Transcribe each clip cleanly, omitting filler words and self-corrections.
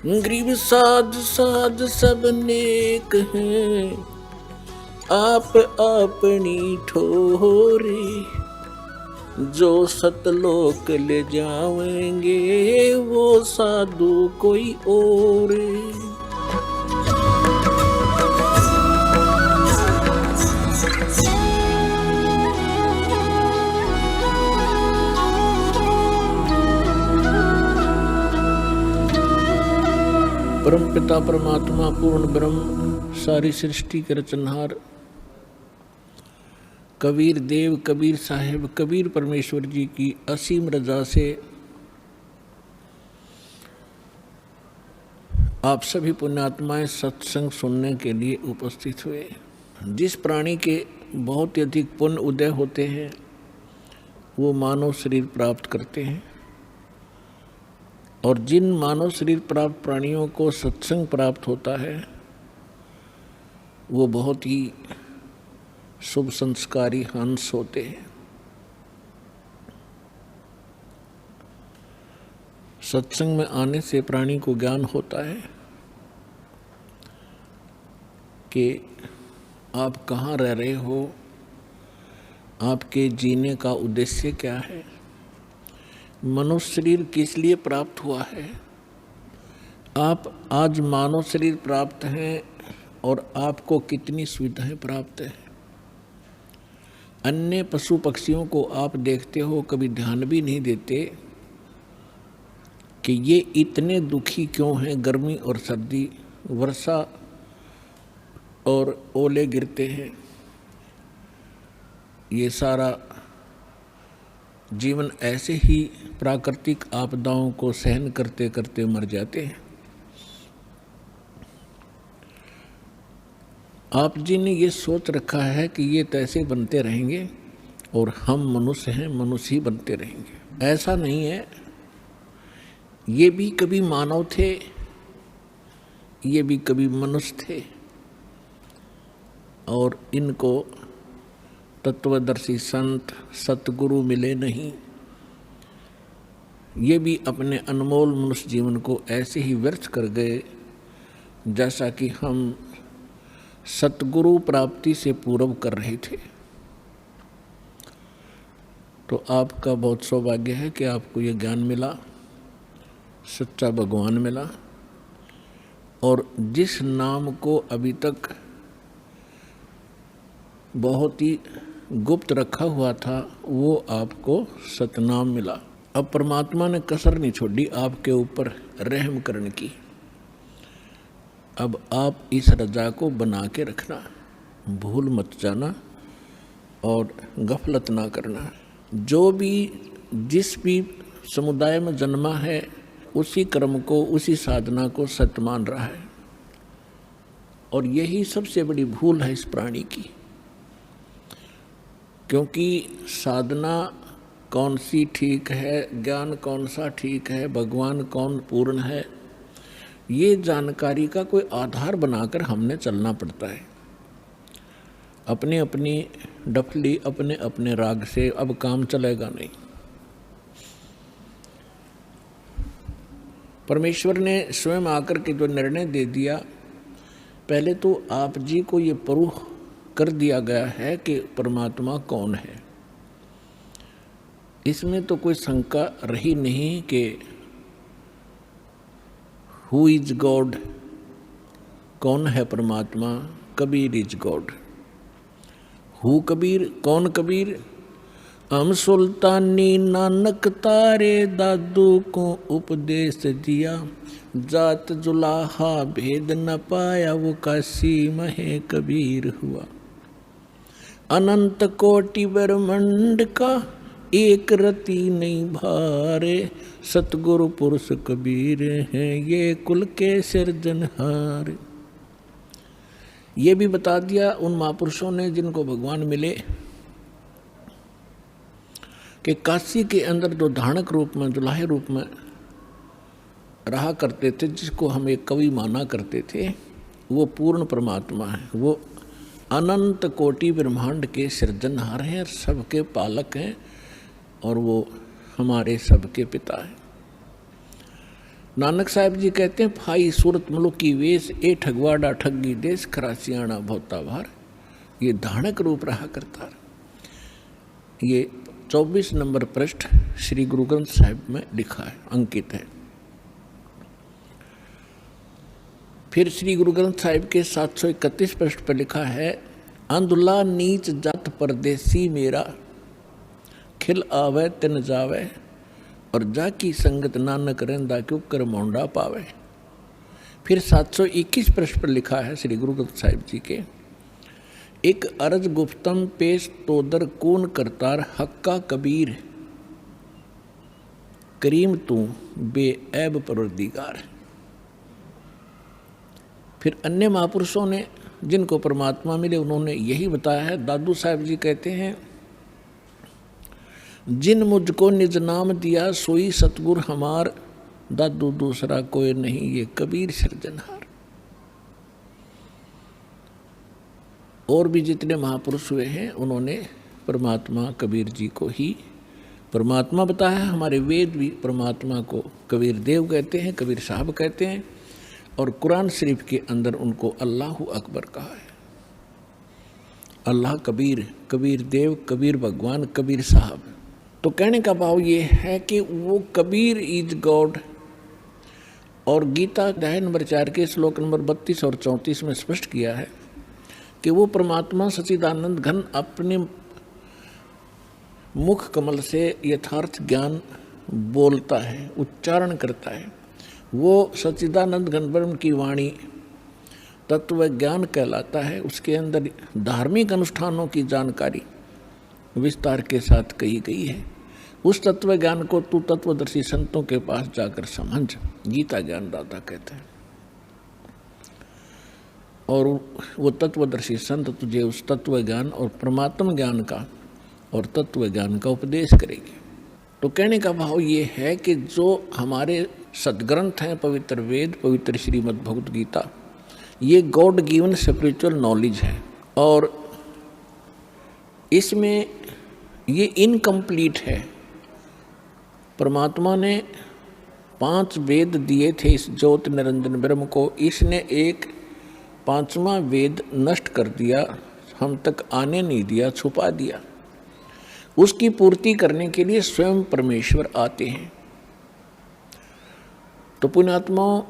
गरीब साध साध सब नेक हैं, आप अपनी ठोरी। जो सतलोक ले जावेंगे वो साधु कोई और। परम पिता परमात्मा पूर्ण ब्रह्म सारी सृष्टि के रचनहार कबीर देव कबीर साहिब कबीर परमेश्वर जी की असीम रजा से आप सभी पुण्यात्माएं सत्संग सुनने के लिए उपस्थित हुए। जिस प्राणी के बहुत ही अधिक पुण्य उदय होते हैं वो मानव शरीर प्राप्त करते हैं, और जिन मानव शरीर प्राप्त प्राणियों को सत्संग प्राप्त होता है वो बहुत ही शुभ संस्कारी हंस होते हैं। सत्संग में आने से प्राणी को ज्ञान होता है कि आप कहाँ रह रहे हो, आपके जीने का उद्देश्य क्या है, मनुष्य शरीर किस लिए प्राप्त हुआ है। आप आज मानव शरीर प्राप्त हैं और आपको कितनी सुविधाएं प्राप्त हैं। अन्य पशु पक्षियों को आप देखते हो, कभी ध्यान भी नहीं देते कि ये इतने दुखी क्यों हैं। गर्मी और सर्दी, वर्षा और ओले गिरते हैं, ये सारा जीवन ऐसे ही प्राकृतिक आपदाओं को सहन करते करते मर जाते हैं। आप जी ने ये सोच रखा है कि ये तैसे बनते रहेंगे और हम मनुष्य हैं, मनुष्य ही बनते रहेंगे। ऐसा नहीं है। ये भी कभी मानव थे, ये भी कभी मनुष्य थे, और इनको तत्वदर्शी संत सतगुरु मिले नहीं। ये भी अपने अनमोल मनुष्य जीवन को ऐसे ही व्यर्थ कर गए जैसा कि हम सतगुरु प्राप्ति से पूर्व कर रहे थे। तो आपका बहुत सौभाग्य है कि आपको ये ज्ञान मिला, सच्चा भगवान मिला, और जिस नाम को अभी तक बहुत ही गुप्त रखा हुआ था वो आपको सतनाम मिला। अब परमात्मा ने कसर नहीं छोड़ी आपके ऊपर रहम करने की। अब आप इस रजा को बना के रखना, भूल मत जाना और गफलत ना करना। जो भी जिस भी समुदाय में जन्मा है उसी कर्म को, उसी साधना को सत्य मान रहा है, और यही सबसे बड़ी भूल है इस प्राणी की। क्योंकि साधना कौन सी ठीक है, ज्ञान कौन सा ठीक है, भगवान कौन पूर्ण है, ये जानकारी का कोई आधार बनाकर हमने चलना पड़ता है। अपने अपनी डफली, अपने अपने राग से अब काम चलेगा नहीं। परमेश्वर ने स्वयं आकर के जो निर्णय दे दिया, पहले तो आप जी को ये प्रूफ कर दिया गया है कि परमात्मा कौन है। इसमें तो कोई शंका रही नहीं कि हु इज गॉड, कौन है परमात्मा। Kabir is God. Who Kabir, कौन कबीर। हम सुल्तानी नानक तारे दादू को उपदेश दिया, जात जुलाहा भेद न पाया वो काशी महे कबीर हुआ। अनंत कोटि ब्रह्मांड का एक रति नहीं भारे, सतगुरु पुरुष कबीर हैं ये कुल के सिरजनहार। ये भी बता दिया उन महापुरुषों ने जिनको भगवान मिले कि काशी के अंदर जो धानक रूप में, जुलाहे रूप में रहा करते थे, जिसको हम एक कवि माना करते थे, वो पूर्ण परमात्मा है। वो अनंत कोटि ब्रह्मांड के सृजनहार हैं, सबके पालक हैं, और वो हमारे सबके पिता हैं। नानक साहब जी कहते हैं, फाई सूरत मुल्क की वेश, ए ठगवाड़ा ठगी देश, खरासियाणा भोता भार। ये धानक रूप रहा करता। ये 24 नंबर पृष्ठ श्री गुरु ग्रंथ साहिब में लिखा है, अंकित है। फिर श्री गुरु ग्रंथ साहिब के 731 पृष्ठ पर लिखा है, अंधुला नीच जात परदेसी मेरा, खिल आवे तिन जावे, और जाकी संगत नानक रहंदा क्यों कर मोंडा पावे। फिर 721 पृष्ठ पर लिखा है श्री गुरु ग्रंथ साहिब जी के, एक अर्ज गुफ्तम पेश तोदर कौन करतार, हक्का कबीर करीम तू बेऐब परवरदिगार। फिर अन्य महापुरुषों ने जिनको परमात्मा मिले उन्होंने यही बताया है। दादू साहब जी कहते हैं, जिन मुझको निज नाम दिया सोई सतगुर हमार, दादू दूसरा कोई नहीं ये कबीर सिरजनहार। और भी जितने महापुरुष हुए हैं उन्होंने परमात्मा कबीर जी को ही परमात्मा बताया। हमारे वेद भी परमात्मा को कबीर देव कहते हैं, कबीर साहब कहते हैं, और कुरान शरीफ के अंदर उनको अल्लाह अकबर कहा है। अल्लाह कबीर, कबीर देव, कबीर भगवान, कबीर साहब। तो कहने का भाव ये है कि वो कबीर इज गॉड। और गीता अध्याय नंबर 4 के श्लोक नंबर 32 और 34 में स्पष्ट किया है कि वो परमात्मा सच्चिदानंद घन अपने मुख कमल से यथार्थ ज्ञान बोलता है, उच्चारण करता है। वो सच्चिदानंद घन ब्रह्म की वाणी तत्व ज्ञान कहलाता है। उसके अंदर धार्मिक अनुष्ठानों की जानकारी विस्तार के साथ कही गई है। उस तत्व ज्ञान को तू तत्वदर्शी संतों के पास जाकर समझ, गीता ज्ञानदाता कहते हैं। और वो तत्वदर्शी संत तुझे उस तत्व ज्ञान और परमात्म ज्ञान का और तत्व ज्ञान का उपदेश करेगी। तो कहने का भाव ये है कि जो हमारे सदग्रंथ हैं, पवित्र वेद, पवित्र श्रीमद् भगवत गीता, ये गॉड गिवन स्पिरिचुअल नॉलेज है। और इसमें ये इनकम्प्लीट है। परमात्मा ने 5 वेद दिए थे इस ज्योत निरंजन ब्रह्म को, इसने एक 5वां वेद नष्ट कर दिया, हम तक आने नहीं दिया, छुपा दिया। उसकी पूर्ति करने के लिए स्वयं परमेश्वर आते हैं। तो पुण्यात्माओं,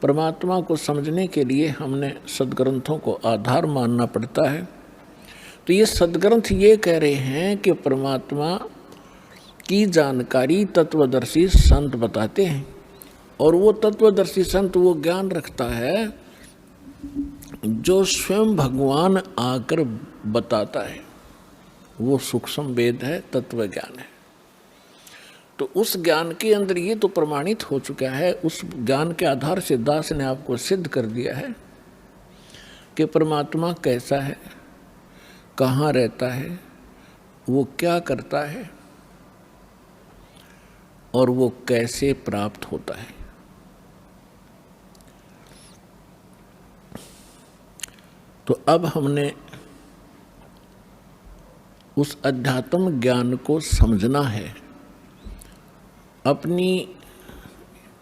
परमात्मा को समझने के लिए हमने सदग्रंथों को आधार मानना पड़ता है। तो ये सदग्रंथ ये कह रहे हैं कि परमात्मा की जानकारी तत्वदर्शी संत बताते हैं, और वो तत्वदर्शी संत वो ज्ञान रखता है जो स्वयं भगवान आकर बताता है। वो सूक्ष्म वेद है, तत्व ज्ञान है। तो उस ज्ञान के अंदर ये तो प्रमाणित हो चुका है। उस ज्ञान के आधार से दास ने आपको सिद्ध कर दिया है कि परमात्मा कैसा है, कहाँ रहता है, वो क्या करता है और वो कैसे प्राप्त होता है। तो अब हमने उस अध्यात्म ज्ञान को समझना है। अपनी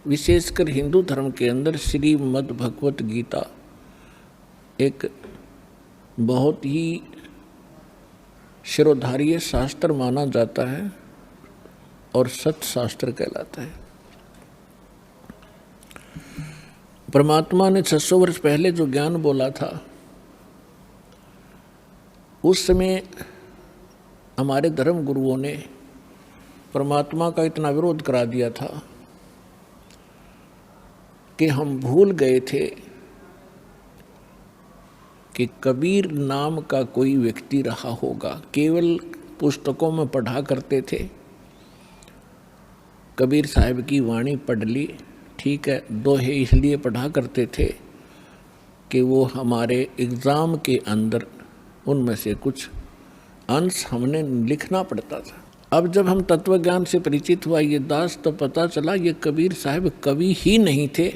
विशेषकर हिंदू धर्म के अंदर श्रीमद् भगवत गीता एक बहुत ही शिरोधार्य शास्त्र माना जाता है और सत शास्त्र कहलाता है। परमात्मा ने 600 वर्ष पहले जो ज्ञान बोला था, उस समय हमारे धर्म गुरुओं ने परमात्मा का इतना विरोध करा दिया था कि हम भूल गए थे कि कबीर नाम का कोई व्यक्ति रहा होगा। केवल पुस्तकों में पढ़ा करते थे, कबीर साहब की वाणी पढ़ ली, ठीक है, दोहे इसलिए पढ़ा करते थे कि वो हमारे एग्ज़ाम के अंदर उनमें से कुछ अंश हमने लिखना पड़ता था। अब जब हम तत्व ज्ञान से परिचित हुआ ये दास, तो पता चला ये कबीर साहब कवि ही नहीं थे,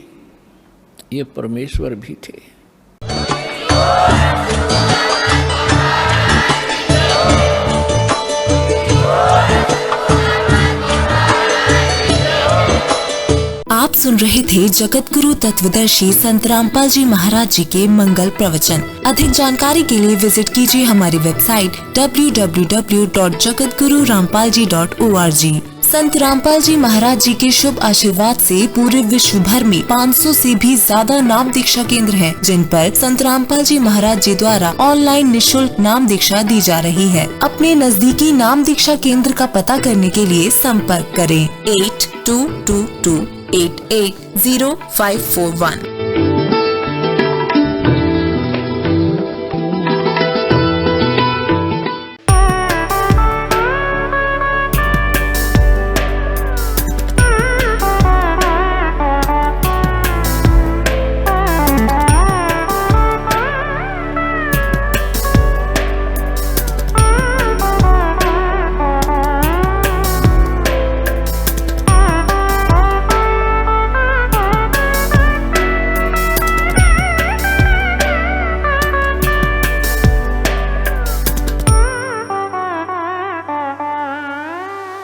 ये परमेश्वर भी थे। आप सुन रहे थे जगत गुरु तत्वदर्शी संत रामपाल जी महाराज जी के मंगल प्रवचन। अधिक जानकारी के लिए विजिट कीजिए हमारी वेबसाइट www.jagatgururampalji.org। संत रामपाल जी महाराज जी के शुभ आशीर्वाद से पूरे विश्व भर में 500 से भी ज्यादा नाम दीक्षा केंद्र हैं, जिन पर संत रामपाल जी महाराज जी द्वारा ऑनलाइन निशुल्क नाम दीक्षा दी जा रही है। अपने नजदीकी नाम दीक्षा केंद्र का पता करने के लिए संपर्क करें 8222880541।